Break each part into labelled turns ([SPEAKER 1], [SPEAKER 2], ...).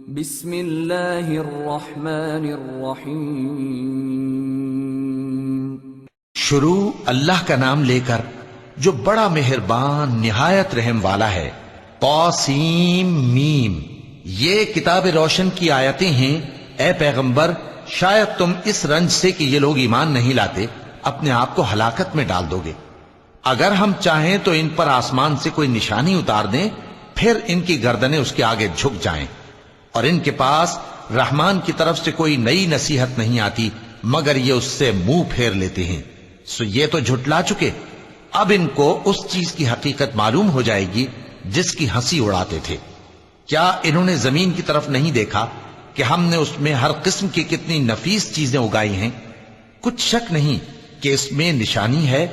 [SPEAKER 1] بسم اللہ الرحمن الرحیم۔
[SPEAKER 2] شروع اللہ کا نام لے کر جو بڑا مہربان نہایت رحم والا ہے۔ طاسیم میم، یہ کتاب روشن کی آیتیں ہیں۔ اے پیغمبر، شاید تم اس رنج سے کہ یہ لوگ ایمان نہیں لاتے اپنے آپ کو ہلاکت میں ڈال دو گے۔ اگر ہم چاہیں تو ان پر آسمان سے کوئی نشانی اتار دیں، پھر ان کی گردنیں اس کے آگے جھک جائیں، اور ان کے پاس رحمان کی طرف سے کوئی نئی نصیحت نہیں آتی مگر یہ اس سے منہ پھیر لیتے ہیں۔ سو یہ تو جھٹلا چکے، اب ان کو اس چیز کی حقیقت معلوم ہو جائے گی جس کی ہنسی اڑاتے تھے۔ کیا انہوں نے زمین کی طرف نہیں دیکھا کہ ہم نے اس میں ہر قسم کی کتنی نفیس چیزیں اگائی ہیں؟ کچھ شک نہیں کہ اس میں نشانی ہے،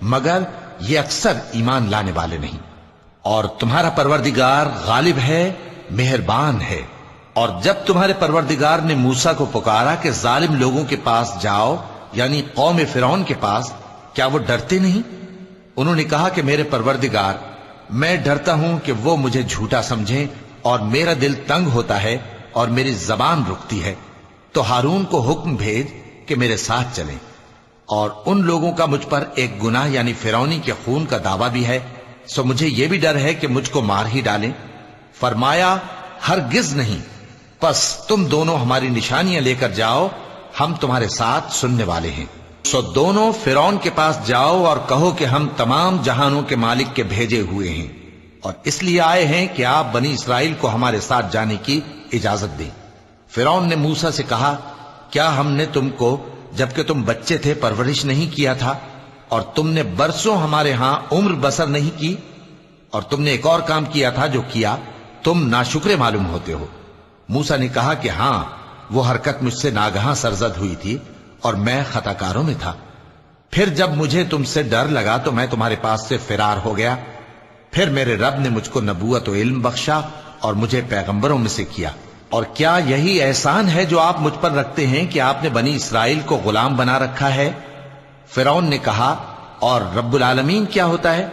[SPEAKER 2] مگر یہ اکثر ایمان لانے والے نہیں۔ اور تمہارا پروردگار غالب ہے، مہربان ہے۔ اور جب تمہارے پروردگار نے موسیٰ کو پکارا کہ ظالم لوگوں کے پاس جاؤ، یعنی قوم فرعون کے پاس، کیا وہ ڈرتے نہیں؟ انہوں نے کہا کہ میرے پروردگار، میں ڈرتا ہوں کہ وہ مجھے جھوٹا سمجھیں، اور میرا دل تنگ ہوتا ہے اور میری زبان رکتی ہے۔ تو ہارون کو حکم بھیج کہ میرے ساتھ چلیں۔ اور ان لوگوں کا مجھ پر ایک گناہ یعنی فرعونی کے خون کا دعویٰ بھی ہے، سو مجھے یہ بھی ڈر ہے کہ مجھ کو مار ہی ڈالیں۔ فرمایا ہرگز نہیں، پس تم دونوں ہماری نشانیاں لے کر جاؤ، ہم تمہارے ساتھ سننے والے ہیں۔ سو دونوں فرعون کے پاس جاؤ اور کہو کہ ہم تمام جہانوں کے مالک کے بھیجے ہوئے ہیں، اور اس لیے آئے ہیں کہ آپ بنی اسرائیل کو ہمارے ساتھ جانے کی اجازت دیں۔ فرعون نے موسیٰ سے کہا، کیا ہم نے تم کو جبکہ تم بچے تھے پرورش نہیں کیا تھا، اور تم نے برسوں ہمارے ہاں عمر بسر نہیں کی؟ اور تم نے ایک اور کام کیا تھا جو کیا، تم ناشکرے معلوم ہوتے ہو۔ موسیٰ نے کہا کہ ہاں، وہ حرکت مجھ سے ناگہاں سرزد ہوئی تھی اور میں خطا کاروں میں تھا۔ پھر جب مجھے تم سے ڈر لگا تو میں تمہارے پاس سے فرار ہو گیا۔ پھر میرے رب نے مجھ کو نبوت و علم بخشا اور مجھے پیغمبروں میں سے کیا۔ اور کیا یہی احسان ہے جو آپ مجھ پر رکھتے ہیں کہ آپ نے بنی اسرائیل کو غلام بنا رکھا ہے؟ فرعون نے کہا، اور رب العالمین کیا ہوتا ہے؟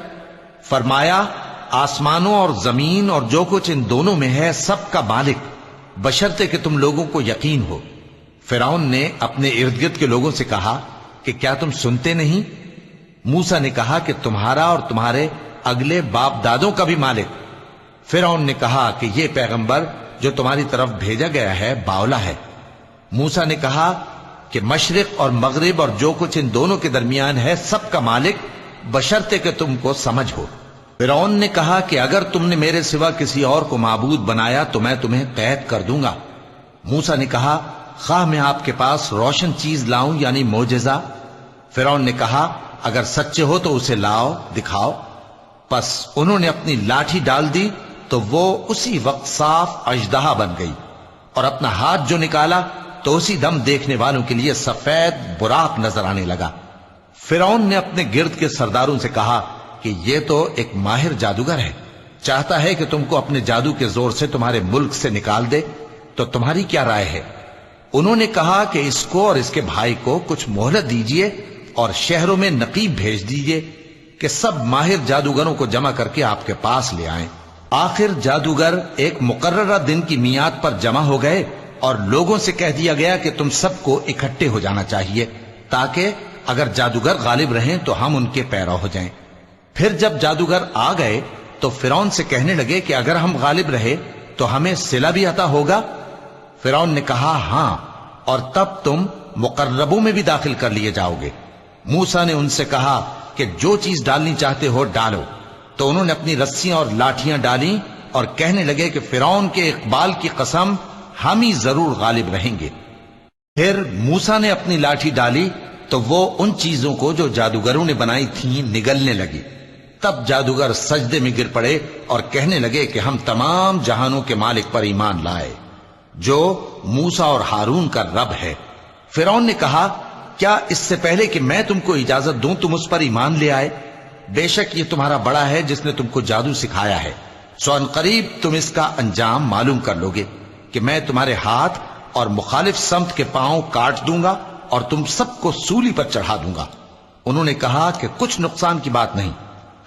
[SPEAKER 2] فرمایا، آسمانوں اور زمین اور جو کچھ ان دونوں میں ہے سب کا مالک، بشرطے کہ تم لوگوں کو یقین ہو۔ فرعون نے اپنے ارد گرد کے لوگوں سے کہا کہ کیا تم سنتے نہیں؟ موسیٰ نے کہا کہ تمہارا اور تمہارے اگلے باپ دادوں کا بھی مالک۔ فرعون نے کہا کہ یہ پیغمبر جو تمہاری طرف بھیجا گیا ہے باولا ہے۔ موسیٰ نے کہا کہ مشرق اور مغرب اور جو کچھ ان دونوں کے درمیان ہے سب کا مالک، بشرطے کہ تم کو سمجھ ہو۔ فرعون نے کہا کہ اگر تم نے میرے سوا کسی اور کو معبود بنایا تو میں تمہیں قید کر دوں گا۔ موسیٰ نے کہا، خواہ میں آپ کے پاس روشن چیز لاؤں یعنی معجزہ؟ فرعون نے کہا، اگر سچے ہو تو اسے لاؤ، دکھاؤ۔ پس انہوں نے اپنی لاٹھی ڈال دی تو وہ اسی وقت صاف اژدہا بن گئی، اور اپنا ہاتھ جو نکالا تو اسی دم دیکھنے والوں کے لیے سفید براق نظر آنے لگا۔ فرعون نے اپنے گرد کے سرداروں سے کہا کہ یہ تو ایک ماہر جادوگر ہے، چاہتا ہے کہ تم کو اپنے جادو کے زور سے تمہارے ملک سے نکال دے، تو تمہاری کیا رائے ہے؟ انہوں نے کہا کہ اس کو اور اس کے بھائی کو کچھ مہلت دیجئے اور شہروں میں نقیب بھیج دیجئے کہ سب ماہر جادوگروں کو جمع کر کے آپ کے پاس لے آئیں۔ آخر جادوگر ایک مقررہ دن کی میعاد پر جمع ہو گئے اور لوگوں سے کہہ دیا گیا کہ تم سب کو اکٹھے ہو جانا چاہیے تاکہ اگر جادوگر غالب رہیں تو ہم ان کے پیرو ہو جائیں۔ پھر جب جادوگر آ گئے تو فرعون سے کہنے لگے کہ اگر ہم غالب رہے تو ہمیں صلہ بھی عطا ہوگا؟ فرعون نے کہا، ہاں، اور تب تم مقربوں میں بھی داخل کر لیے جاؤ گے۔ موسیٰ نے ان سے کہا کہ جو چیز ڈالنی چاہتے ہو ڈالو۔ تو انہوں نے اپنی رسیاں اور لاٹھیاں ڈالیں اور کہنے لگے کہ فرعون کے اقبال کی قسم، ہم ہی ضرور غالب رہیں گے۔ پھر موسیٰ نے اپنی لاٹھی ڈالی تو وہ ان چیزوں کو جو جادوگروں نے بنائی تھیں نگلنے لگی۔ تب جادوگر سجدے میں گر پڑے اور کہنے لگے کہ ہم تمام جہانوں کے مالک پر ایمان لائے جو موسیٰ اور ہارون کا رب ہے۔ فرعون نے کہا، کیا اس سے پہلے کہ میں تم کو اجازت دوں تم اس پر ایمان لے آئے؟ بے شک یہ تمہارا بڑا ہے جس نے تم کو جادو سکھایا ہے، سو ان قریب تم اس کا انجام معلوم کر لو گے کہ میں تمہارے ہاتھ اور مخالف سمت کے پاؤں کاٹ دوں گا اور تم سب کو سولی پر چڑھا دوں گا۔ انہوں نے کہا کہ کچھ نقصان کی بات نہیں،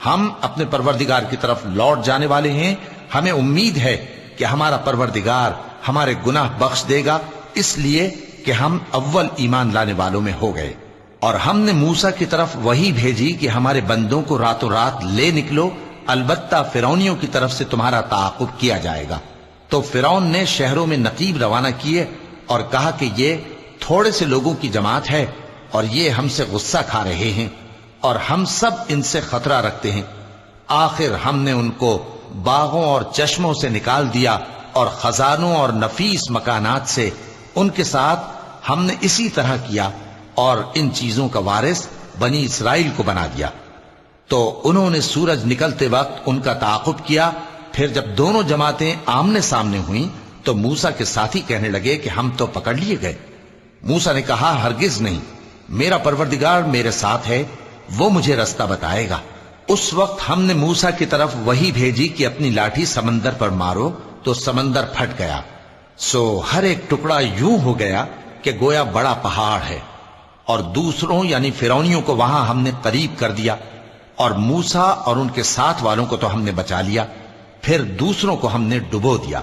[SPEAKER 2] ہم اپنے پروردگار کی طرف لوٹ جانے والے ہیں، ہمیں امید ہے کہ ہمارا پروردگار ہمارے گناہ بخش دے گا، اس لیے کہ ہم اول ایمان لانے والوں میں ہو گئے۔ اور ہم نے موسیٰ کی طرف وحی بھیجی کہ ہمارے بندوں کو راتوں رات لے نکلو، البتہ فرعونیوں کی طرف سے تمہارا تعاقب کیا جائے گا۔ تو فرعون نے شہروں میں نقیب روانہ کیے اور کہا کہ یہ تھوڑے سے لوگوں کی جماعت ہے اور یہ ہم سے غصہ کھا رہے ہیں اور ہم سب ان سے خطرہ رکھتے ہیں۔ آخر ہم نے ان کو باغوں اور چشموں سے نکال دیا اور خزانوں اور نفیس مکانات سے۔ ان کے ساتھ ہم نے اسی طرح کیا اور ان چیزوں کا وارث بنی اسرائیل کو بنا دیا۔ تو انہوں نے سورج نکلتے وقت ان کا تعاقب کیا۔ پھر جب دونوں جماعتیں آمنے سامنے ہوئیں تو موسیٰ کے ساتھی کہنے لگے کہ ہم تو پکڑ لیے گئے۔ موسیٰ نے کہا ہرگز نہیں، میرا پروردگار میرے ساتھ ہے، وہ مجھے رستہ بتائے گا۔ اس وقت ہم نے موسیٰ کی طرف وحی بھیجی کہ اپنی لاٹھی سمندر پر مارو، تو سمندر پھٹ گیا، سو ہر ایک ٹکڑا یوں ہو گیا کہ گویا بڑا پہاڑ ہے۔ اور دوسروں یعنی فرعونیوں کو وہاں ہم نے قریب کر دیا، اور موسیٰ اور ان کے ساتھ والوں کو تو ہم نے بچا لیا، پھر دوسروں کو ہم نے ڈبو دیا۔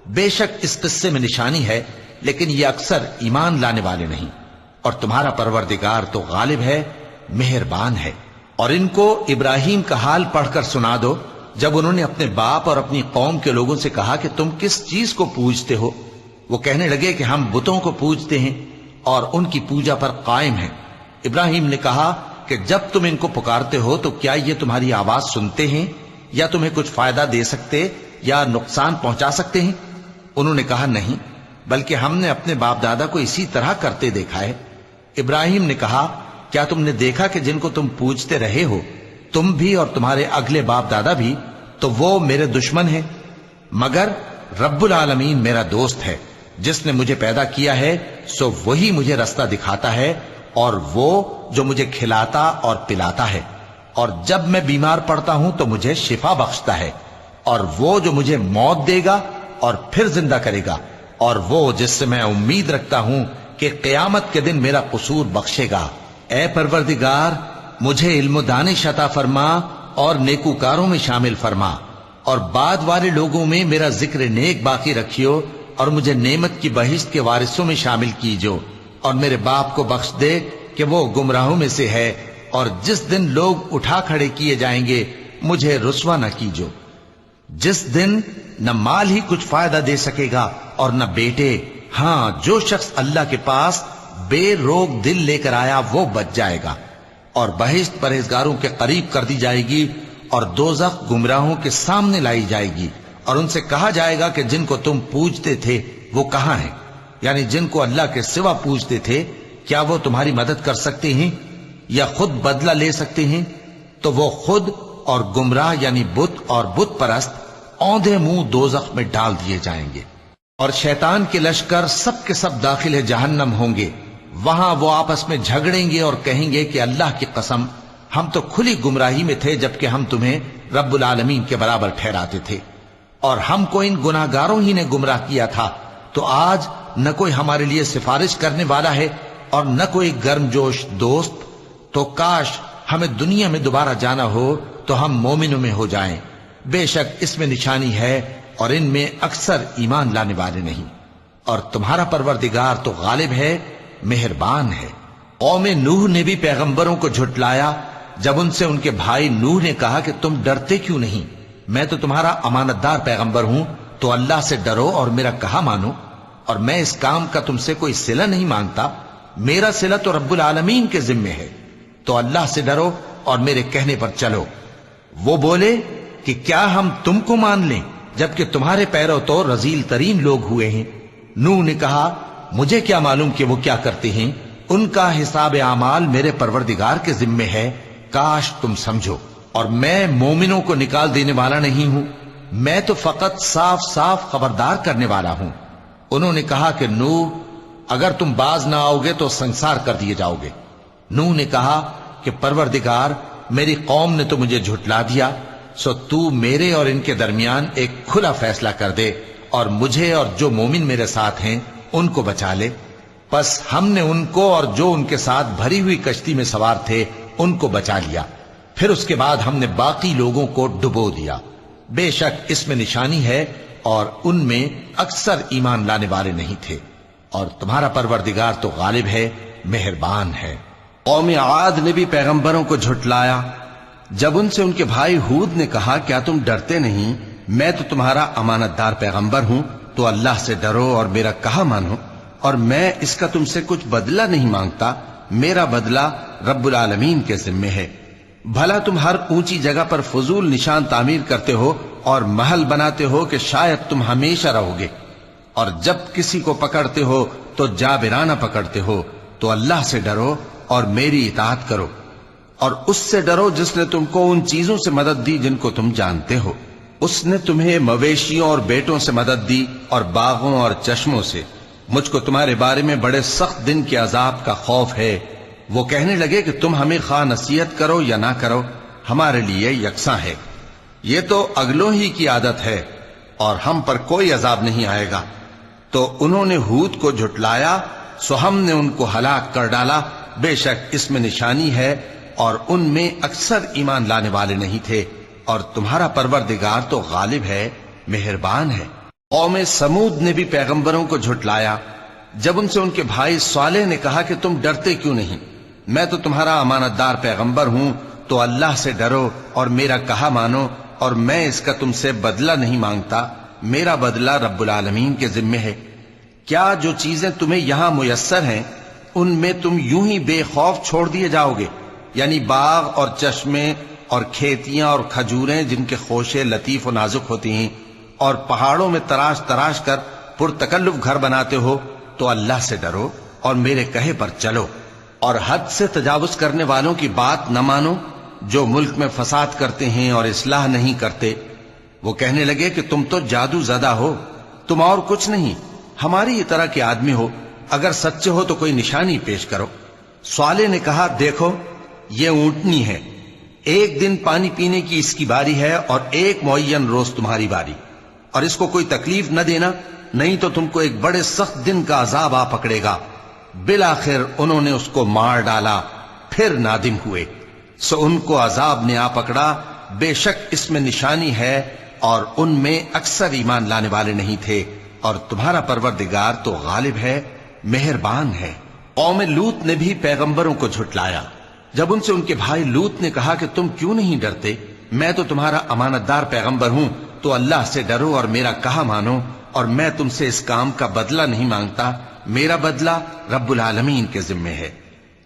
[SPEAKER 2] بے شک اس قصے میں نشانی ہے، لیکن یہ اکثر ایمان لانے والے نہیں۔ اور تمہارا پروردگار تو غالب ہے، مہربان ہے۔ اور ان کو ابراہیم کا حال پڑھ کر سنا دو، جب انہوں نے اپنے باپ اور اپنی قوم کے لوگوں سے کہا کہ تم کس چیز کو پوجتے ہو؟ وہ کہنے لگے کہ ہم بتوں کو پوجتے ہیں اور ان کی پوجا پر قائم ہیں۔ ابراہیم نے کہا کہ جب تم ان کو پکارتے ہو تو کیا یہ تمہاری آواز سنتے ہیں یا تمہیں کچھ فائدہ دے سکتے یا نقصان پہنچا سکتے ہیں؟ انہوں نے کہا نہیں، بلکہ ہم نے اپنے باپ دادا کو اسی طرح کرتے دیکھا ہے۔ ابراہیم نے کہا کیا تم نے دیکھا کہ جن کو تم پوجتے رہے ہو، تم بھی اور تمہارے اگلے باپ دادا بھی، تو وہ میرے دشمن ہیں، مگر رب العالمین میرا دوست ہے۔ جس نے مجھے پیدا کیا ہے سو وہی مجھے رستہ دکھاتا ہے، اور وہ جو مجھے کھلاتا اور پلاتا ہے، اور جب میں بیمار پڑتا ہوں تو مجھے شفا بخشتا ہے، اور وہ جو مجھے موت دے گا اور پھر زندہ کرے گا، اور وہ جس سے میں امید رکھتا ہوں کہ قیامت کے دن میرا قصور بخشے گا۔ اے پروردگار، مجھے علم و دانش عطا فرما اور نیکوکاروں میں شامل فرما، اور بعد والے لوگوں میں میرا ذکر نیک باقی رکھیو، اور مجھے نعمت کی بہشت کے وارثوں میں شامل کیجو، اور میرے باپ کو بخش دے کہ وہ گمراہوں میں سے ہے، اور جس دن لوگ اٹھا کھڑے کیے جائیں گے مجھے رسوا نہ کیجو، جس دن نہ مال ہی کچھ فائدہ دے سکے گا اور نہ بیٹے۔ ہاں، جو شخص اللہ کے پاس بے روک دل لے کر آیا وہ بچ جائے گا، اور بہشت پرہیزگاروں کے قریب کر دی جائے گی، اور دوزخ گمراہوں کے سامنے لائی جائے گی، اور ان سے کہا جائے گا کہ جن کو تم پوجتے تھے وہ کہاں ہیں؟ یعنی جن کو اللہ کے سوا پوجتے تھے، کیا وہ تمہاری مدد کر سکتے ہیں یا خود بدلہ لے سکتے ہیں؟ تو وہ خود اور گمراہ یعنی بت اور بت پرست اوندھے منہ دوزخ میں ڈال دیے جائیں گے۔ اور شیطان کے لشکر سب کے سب داخل جہنم ہوں گے، وہاں وہ آپس میں جھگڑیں گے اور کہیں گے کہ اللہ کی قسم ہم تو کھلی گمراہی میں تھے جبکہ ہم تمہیں رب العالمین کے برابر ٹھہراتے تھے، اور ہم کو ان گناہگاروں ہی نے گمراہ کیا تھا، تو آج نہ کوئی ہمارے لیے سفارش کرنے والا ہے اور نہ کوئی گرم جوش دوست۔ تو کاش ہمیں دنیا میں دوبارہ جانا ہو تو ہم مومنوں میں ہو جائیں۔ بے شک اس میں نشانی ہے اور ان میں اکثر ایمان لانے والے نہیں۔ اور تمہارا پروردگار تو غالب ہے، مہربان ہے۔ قوم نوح نے بھی پیغمبروں کو جھٹلایا جب ان سے ان کے بھائی نوح نے کہا کہ تم ڈرتے کیوں نہیں؟ میں تو تمہارا امانت دار پیغمبر ہوں، تو اللہ سے ڈرو اور میرا کہا مانو، اور میں اس کام کا تم سے کوئی صلہ نہیں مانگتا، میرا صلہ تو رب العالمین کے ذمے ہے، تو اللہ سے ڈرو اور میرے کہنے پر چلو۔ وہ بولے کہ کیا ہم تم کو مان لیں جبکہ تمہارے پیرو تو رذیل ترین لوگ ہوئے ہیں؟ نوح نے کہا مجھے کیا معلوم کہ وہ کیا کرتے ہیں، ان کا حساب اعمال میرے پروردگار کے ذمے ہے، کاش تم سمجھو۔ اور میں مومنوں کو نکال دینے والا نہیں ہوں، میں تو فقط صاف صاف خبردار کرنے والا ہوں۔ انہوں نے کہا کہ نوح اگر تم باز نہ آؤ گے تو سنسار کر دیے جاؤ گے۔ نوح نے کہا کہ پروردگار، میری قوم نے تو مجھے جھٹلا دیا، سو تو میرے اور ان کے درمیان ایک کھلا فیصلہ کر دے اور مجھے اور جو مومن میرے ساتھ ہیں ان کو بچا لے۔ پس ہم نے ان کو اور جو ان کے ساتھ بھری ہوئی کشتی میں سوار تھے ان کو بچا لیا، پھر اس کے بعد ہم نے باقی لوگوں کو ڈبو دیا۔ بے شک اس میں نشانی ہے اور ان میں اکثر ایمان لانے والے نہیں تھے، اور تمہارا پروردگار تو غالب ہے، مہربان ہے۔
[SPEAKER 3] قوم عاد نے بھی پیغمبروں کو جھٹلایا جب ان سے ان کے بھائی ہود نے کہا کیا تم ڈرتے نہیں، میں تو تمہارا امانت دار پیغمبر ہوں، تو اللہ سے ڈرو اور میرا کہا مانو، اور میں اس کا تم سے کچھ بدلہ نہیں مانگتا، میرا بدلہ رب العالمین کے ذمے ہے۔ بھلا تم ہر اونچی جگہ پر فضول نشان تعمیر کرتے ہو اور محل بناتے ہو کہ شاید تم ہمیشہ رہو گے، اور جب کسی کو پکڑتے ہو تو جابرانہ پکڑتے ہو، تو اللہ سے ڈرو اور میری اطاعت کرو، اور اس سے ڈرو جس نے تم کو ان چیزوں سے مدد دی جن کو تم جانتے ہو۔ اس نے تمہیں مویشیوں اور بیٹوں سے مدد دی اور باغوں اور چشموں سے۔ مجھ کو تمہارے بارے میں بڑے سخت دن کے عذاب کا خوف ہے۔ وہ کہنے لگے کہ تم ہمیں خواہ نصیحت کرو یا نہ کرو، ہمارے لیے یکساں ہے، یہ تو اگلوں ہی کی عادت ہے، اور ہم پر کوئی عذاب نہیں آئے گا۔ تو انہوں نے ہود کو جھٹلایا، سو ہم نے ان کو ہلاک کر ڈالا، بے شک اس میں نشانی ہے، اور ان میں اکثر ایمان لانے والے نہیں تھے، اور تمہارا پروردگار تو غالب ہے، مہربان ہے۔ قوم سمود نے بھی پیغمبروں کو جھٹلایا جب ان سے ان کے بھائی صالح نے کہا کہ تم ڈرتے کیوں نہیں، میں تو تمہارا امانت دار پیغمبر ہوں، تو اللہ سے ڈرو اور میرا کہا مانو، اور میں اس کا تم سے بدلہ نہیں مانگتا، میرا بدلہ رب العالمین کے ذمے ہے۔ کیا جو چیزیں تمہیں یہاں میسر ہیں ان میں تم یوں ہی بے خوف چھوڑ دیے جاؤ گے؟ یعنی باغ اور چشمے اور کھیتیاں اور کھجوریں جن کے خوشے لطیف و نازک ہوتی ہیں، اور پہاڑوں میں تراش تراش کر پرتکلف گھر بناتے ہو، تو اللہ سے ڈرو اور میرے کہے پر چلو، اور حد سے تجاوز کرنے والوں کی بات نہ مانو جو ملک میں فساد کرتے ہیں اور اصلاح نہیں کرتے۔ وہ کہنے لگے کہ تم تو جادو زدہ ہو، تم اور کچھ نہیں، ہماری ہی طرح کے آدمی ہو، اگر سچے ہو تو کوئی نشانی پیش کرو۔ صالح نے کہا دیکھو یہ اونٹنی ہے، ایک دن پانی پینے کی اس کی باری ہے اور ایک معین روز تمہاری باری، اور اس کو کوئی تکلیف نہ دینا، نہیں تو تم کو ایک بڑے سخت دن کا عذاب آ پکڑے گا۔ بالآخر انہوں نے اس کو مار ڈالا، پھر نادم ہوئے، سو ان کو عذاب نے آ پکڑا، بے شک اس میں نشانی ہے، اور ان میں اکثر ایمان لانے والے نہیں تھے، اور تمہارا پروردگار تو غالب ہے، مہربان ہے۔ قوم لوط نے بھی پیغمبروں کو جھٹلایا جب ان سے ان کے بھائی لوط نے کہا کہ تم کیوں نہیں ڈرتے، میں تو تمہارا امانت دار پیغمبر ہوں، تو اللہ سے ڈرو اور میرا کہا مانو، اور میں تم سے اس کام کا بدلہ نہیں مانگتا، میرا بدلہ رب العالمین کے ذمے ہے۔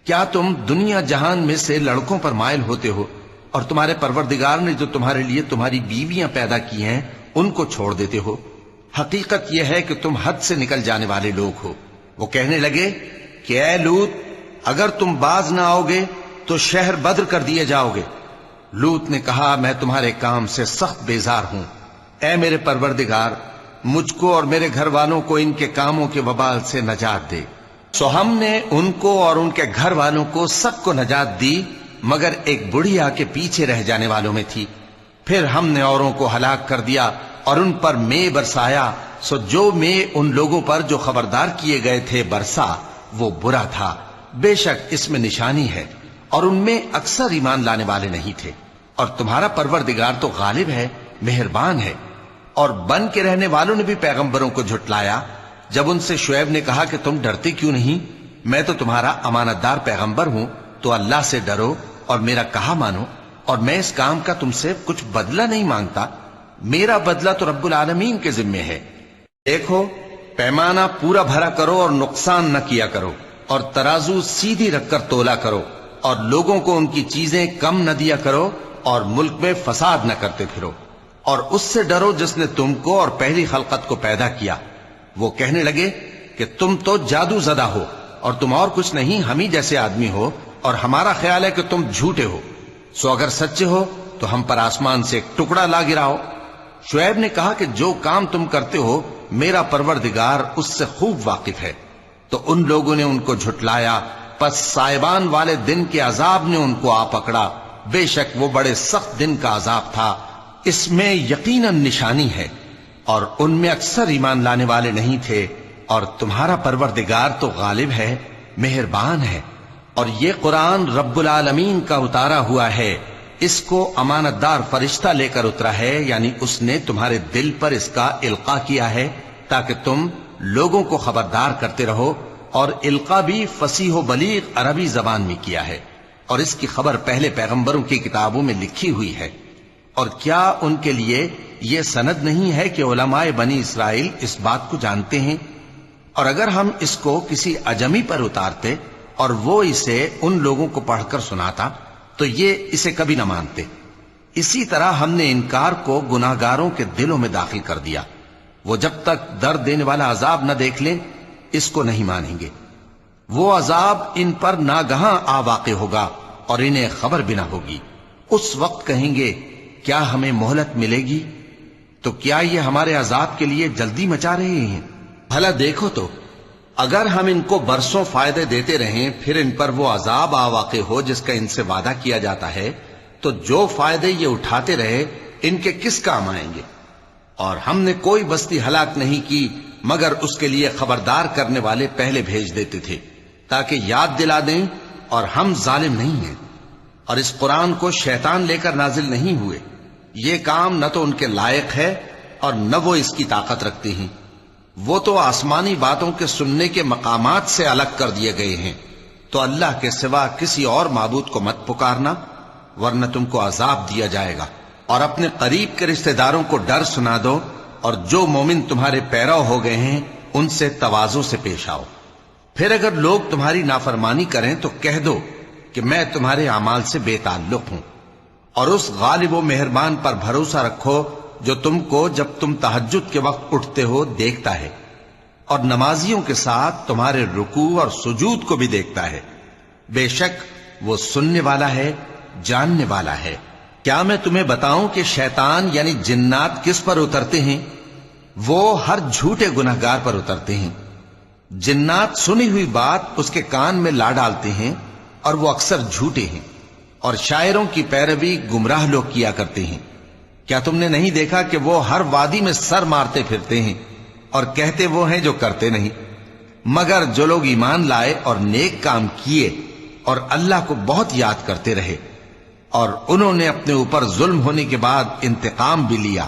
[SPEAKER 3] کیا تم دنیا جہان میں سے لڑکوں پر مائل ہوتے ہو، اور تمہارے پروردگار نے جو تمہارے لیے تمہاری بیویاں پیدا کی ہیں ان کو چھوڑ دیتے ہو؟ حقیقت یہ ہے کہ تم حد سے نکل جانے والے لوگ ہو۔ وہ کہنے لگے کہ اے لوط، اگر تم باز نہ آؤ گے تو شہر بدر کر دیے جاؤ گے۔ لوط نے کہا میں تمہارے کام سے سخت بیزار ہوں، اے میرے پروردگار مجھ کو اور میرے گھر والوں کو ان کے کاموں کے وبال سے نجات دے۔ سو ہم نے ان کو اور ان کے گھر والوں کو سب کو نجات دی، مگر ایک بڑھیا کے پیچھے رہ جانے والوں میں تھی۔ پھر ہم نے اوروں کو ہلاک کر دیا اور ان پر مے برسایا، سو جو مے ان لوگوں پر جو خبردار کیے گئے تھے برسا وہ برا تھا، بے شک اس میں نشانی ہے، اور ان میں اکثر ایمان لانے والے نہیں تھے، اور تمہارا پروردگار تو غالب ہے، مہربان ہے۔ اور بن کے رہنے والوں نے بھی پیغمبروں کو جھٹلایا جب ان سے شعیب نے کہا کہ تم ڈرتے کیوں نہیں، میں تو تمہارا امانت دار پیغمبر ہوں، تو اللہ سے ڈرو اور میرا کہا مانو، اور میں اس کام کا تم سے کچھ بدلہ نہیں مانگتا، میرا بدلہ تو رب العالمین کے ذمے ہے۔ دیکھو پیمانہ پورا بھرا کرو اور نقصان نہ کیا کرو، اور ترازو سیدھی رکھ کر تولا کرو، اور لوگوں کو ان کی چیزیں کم نہ دیا کرو، اور ملک میں فساد نہ کرتے پھرو، اور اس سے ڈرو جس نے تم کو اور پہلی خلقت کو پیدا کیا۔ وہ کہنے لگے کہ تم تو جادو زدہ ہو، اور تم اور کچھ نہیں، ہم ہی جیسے آدمی ہو، اور ہمارا خیال ہے کہ تم جھوٹے ہو، سو اگر سچے ہو تو ہم پر آسمان سے ایک ٹکڑا لا گراؤ۔ شعیب نے کہا کہ جو کام تم کرتے ہو میرا پروردگار اس سے خوب واقف ہے۔ تو ان لوگوں نے ان کو جھٹلایا، پس سائبان والے دن کے عذاب نے ان کو آ پکڑا، بے شک وہ بڑے سخت دن کا عذاب تھا، اس میں یقیناً نشانی ہے، اور ان میں اکثر ایمان لانے والے نہیں تھے، اور تمہارا پروردگار تو غالب ہے، مہربان ہے۔ اور یہ قرآن رب العالمین کا اتارا ہوا ہے، اس کو امانت دار فرشتہ لے کر اترا ہے، یعنی اس نے تمہارے دل پر اس کا القاء کیا ہے تاکہ تم لوگوں کو خبردار کرتے رہو، اور القاء بھی فصیح و بلیغ عربی زبان میں کیا ہے، اور اس کی خبر پہلے پیغمبروں کی کتابوں میں لکھی ہوئی ہے۔ اور کیا ان کے لیے یہ سند نہیں ہے کہ علماء بنی اسرائیل اس بات کو جانتے ہیں؟ اور اگر ہم اس کو کسی اجمی پر اتارتے اور وہ اسے ان لوگوں کو پڑھ کر سناتا تو یہ اسے کبھی نہ مانتے۔ اسی طرح ہم نے انکار کو گناہگاروں کے دلوں میں داخل کر دیا، وہ جب تک درد دینے والا عذاب نہ دیکھ لیں اس کو نہیں مانیں گے۔ وہ عذاب ان پر ناگہاں آ واقع ہوگا اور انہیں خبر بھی نہ ہوگی۔ اس وقت کہیں گے کیا ہمیں مہلت ملے گی؟ تو کیا یہ ہمارے عذاب کے لیے جلدی مچا رہے ہیں؟ بھلا دیکھو تو اگر ہم ان کو برسوں فائدے دیتے رہیں پھر ان پر وہ عذاب آ واقع ہو جس کا ان سے وعدہ کیا جاتا ہے، تو جو فائدے یہ اٹھاتے رہے ان کے کس کام آئیں گے؟ اور ہم نے کوئی بستی ہلاک نہیں کی مگر اس کے لیے خبردار کرنے والے پہلے بھیج دیتے تھے تاکہ یاد دلا دیں، اور ہم ظالم نہیں ہیں۔ اور اس قرآن کو شیطان لے کر نازل نہیں ہوئے، یہ کام نہ تو ان کے لائق ہے اور نہ وہ اس کی طاقت رکھتے ہیں۔ وہ تو آسمانی باتوں کے سننے کے مقامات سے الگ کر دیے گئے ہیں۔ تو اللہ کے سوا کسی اور معبود کو مت پکارنا ورنہ تم کو عذاب دیا جائے گا۔ اور اپنے قریب کے رشتہ داروں کو ڈر سنا دو، اور جو مومن تمہارے پیرو ہو گئے ہیں ان سے تواضع سے پیش آؤ۔ پھر اگر لوگ تمہاری نافرمانی کریں تو کہہ دو کہ میں تمہارے اعمال سے بے تعلق ہوں، اور اس غالب و مہربان پر بھروسہ رکھو جو تم کو جب تم تہجد کے وقت اٹھتے ہو دیکھتا ہے، اور نمازیوں کے ساتھ تمہارے رکوع اور سجود کو بھی دیکھتا ہے۔ بے شک وہ سننے والا ہے، جاننے والا ہے۔ کیا میں تمہیں بتاؤں کہ شیطان یعنی جنات کس پر اترتے ہیں؟ وہ ہر جھوٹے گنہگار پر اترتے ہیں۔ جنات سنی ہوئی بات اس کے کان میں لا ڈالتے ہیں اور وہ اکثر جھوٹے ہیں، اور شاعروں کی پیروی گمراہ لوگ کیا کرتے ہیں۔ کیا تم نے نہیں دیکھا کہ وہ ہر وادی میں سر مارتے پھرتے ہیں اور کہتے وہ ہیں جو کرتے نہیں؟ مگر جو لوگ ایمان لائے اور نیک کام کیے اور اللہ کو بہت یاد کرتے رہے، اور انہوں نے اپنے اوپر ظلم ہونے کے بعد انتقام بھی لیا،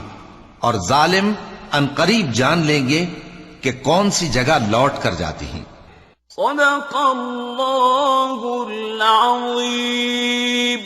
[SPEAKER 3] اور ظالم عنقریب جان لیں گے کہ کون سی جگہ لوٹ کر جاتی ہیں۔
[SPEAKER 4] صدق اللہ العظیم۔